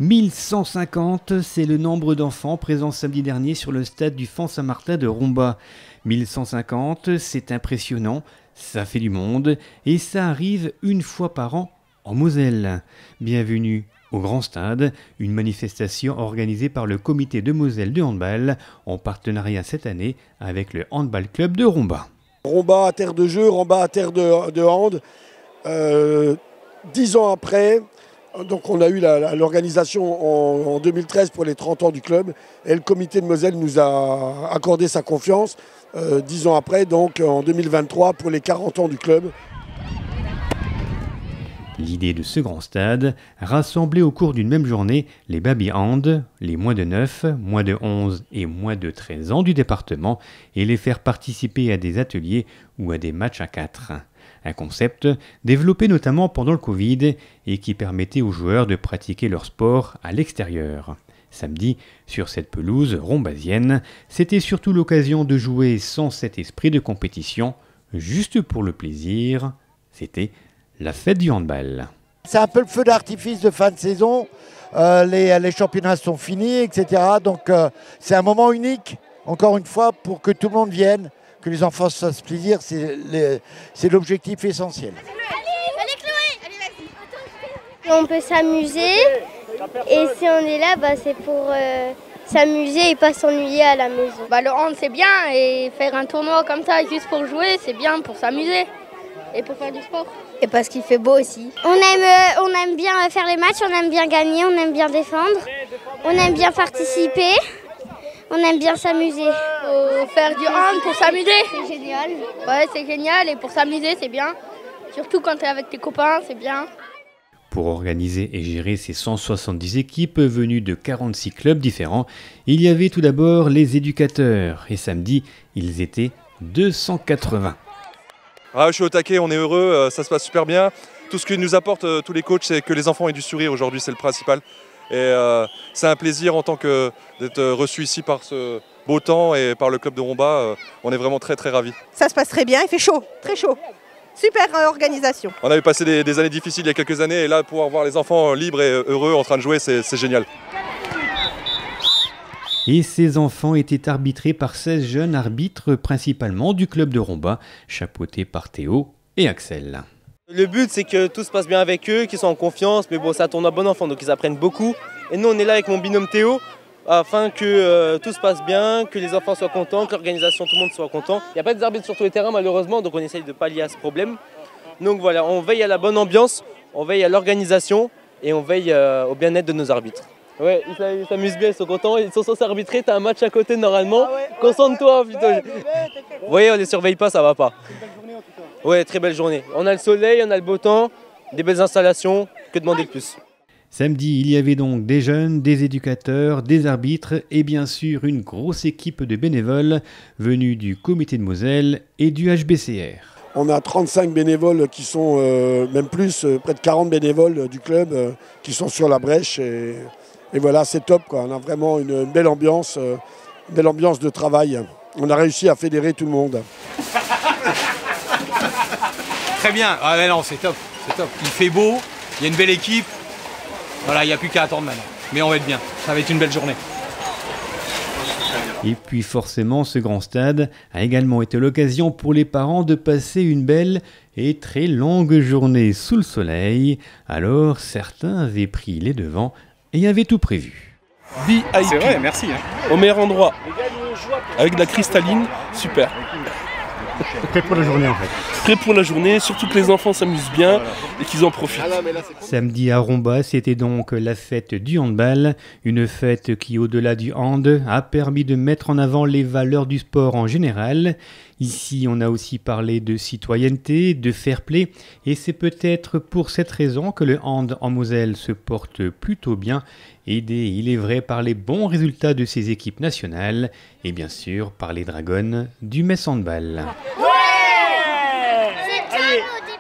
1150, c'est le nombre d'enfants présents samedi dernier sur le stade du Fan Saint-Martin de Romba. 1150, c'est impressionnant, ça fait du monde et ça arrive une fois par an en Moselle. Bienvenue au Grand Stade, une manifestation organisée par le comité de Moselle de handball en partenariat cette année avec le Handball Club de Romba. Romba à terre de jeu, Romba à terre de hand. 10 ans après, donc on a eu l'organisation en 2013 pour les 30 ans du club et le comité de Moselle nous a accordé sa confiance 10 ans après, donc en 2023 pour les 40 ans du club. L'idée de ce grand stade, rassembler au cours d'une même journée les baby hand, les moins de 9, moins de 11 et moins de 13 ans du département et les faire participer à des ateliers ou à des matchs à 4. Un concept développé notamment pendant le Covid et qui permettait aux joueurs de pratiquer leur sport à l'extérieur. Samedi, sur cette pelouse rombasienne, c'était surtout l'occasion de jouer sans cet esprit de compétition, juste pour le plaisir. C'était la fête du handball. C'est un peu le feu d'artifice de fin de saison. Les championnats sont finis, etc. Donc c'est un moment unique, encore une fois, pour que tout le monde vienne, que les enfants se fassent plaisir. C'est l'objectif essentiel. On peut s'amuser et si on est là, c'est pour s'amuser et pas s'ennuyer à la maison. Le hand c'est bien et faire un tournoi comme ça juste pour jouer, c'est bien pour s'amuser et pour faire du sport. Et parce qu'il fait beau aussi. On aime bien faire les matchs, on aime bien gagner, on aime bien défendre, on aime bien participer, on aime bien s'amuser. Faire du hand pour s'amuser. C'est génial. Ouais, c'est génial et pour s'amuser c'est bien. Surtout quand tu es avec tes copains, c'est bien. Pour organiser et gérer ces 170 équipes venues de 46 clubs différents, il y avait tout d'abord les éducateurs. Et samedi, ils étaient 280. Je suis au taquet, on est heureux, ça se passe super bien. Tout ce que nous apportent tous les coachs, c'est que les enfants aient du sourire aujourd'hui, c'est le principal. Et c'est un plaisir en tant que d'être reçu ici par ce beau temps et par le club de Romba. On est vraiment très très ravis. Ça se passe très bien, il fait chaud, très chaud. Super organisation. On avait passé des années difficiles il y a quelques années et là pouvoir voir les enfants libres et heureux en train de jouer, c'est génial. Et ces enfants étaient arbitrés par 16 jeunes arbitres, principalement du club de Romba, chapeautés par Théo et Axel. Le but, c'est que tout se passe bien avec eux, qu'ils soient en confiance, mais bon, ça tourne à bon enfant, donc ils apprennent beaucoup. Et nous, on est là avec mon binôme Théo, afin que tout se passe bien, que les enfants soient contents, que l'organisation, tout le monde soit content. Il n'y a pas d'arbitres sur tous les terrains, malheureusement, donc on essaye de pallier à ce problème. Donc voilà, on veille à la bonne ambiance, on veille à l'organisation et on veille au bien-être de nos arbitres. Ouais, ils s'amusent bien, ils sont contents, ils sont censés arbitrer, t'as un match à côté normalement, concentre-toi putain. Vous voyez, on les surveille pas, ça va pas. Ouais, très belle journée. On a le soleil, on a le beau temps, des belles installations, que demander de plus. Samedi, il y avait donc des jeunes, des éducateurs, des arbitres et bien sûr une grosse équipe de bénévoles venus du comité de Moselle et du HBCR. On a 35 bénévoles qui sont, même plus, près de 40 bénévoles du club qui sont sur la brèche. Et voilà, c'est top, quoi. On a vraiment une belle ambiance de travail. On a réussi à fédérer tout le monde. Très bien, mais non, c'est top, c'est top. Il fait beau, il y a une belle équipe. Voilà, il n'y a plus qu'à attendre maintenant. Mais on va être bien, ça va être une belle journée. Et puis forcément, ce grand stade a également été l'occasion pour les parents de passer une belle et très longue journée sous le soleil. Alors certains avaient pris les devants et avaient tout prévu. VIP, c'est vrai, merci. Au meilleur endroit, avec de la cristalline, super. Prêt pour la journée en fait. Prêt pour la journée, surtout que les enfants s'amusent bien et qu'ils en profitent. Samedi à Romba, c'était donc la fête du handball, une fête qui, au-delà du hand, a permis de mettre en avant les valeurs du sport en général. Ici, on a aussi parlé de citoyenneté, de fair play, et c'est peut-être pour cette raison que le hand en Moselle se porte plutôt bien, aidé, il est vrai, par les bons résultats de ses équipes nationales, et bien sûr par les Dragons du Metz Handball.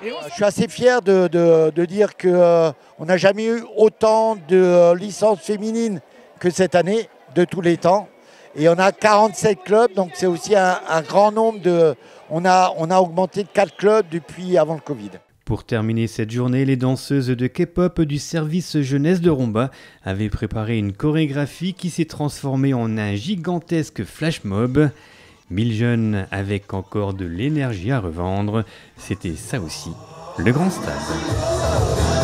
Je suis assez fier de dire qu'on n'a jamais eu autant de licences féminines que cette année, de tous les temps. Et on a 47 clubs, donc c'est aussi un grand nombre de... On a augmenté de 4 clubs depuis avant le Covid. Pour terminer cette journée, les danseuses de K-pop du service jeunesse de Romba avaient préparé une chorégraphie qui s'est transformée en un gigantesque flash mob. 1000 jeunes avec encore de l'énergie à revendre, c'était ça aussi, le grand stade.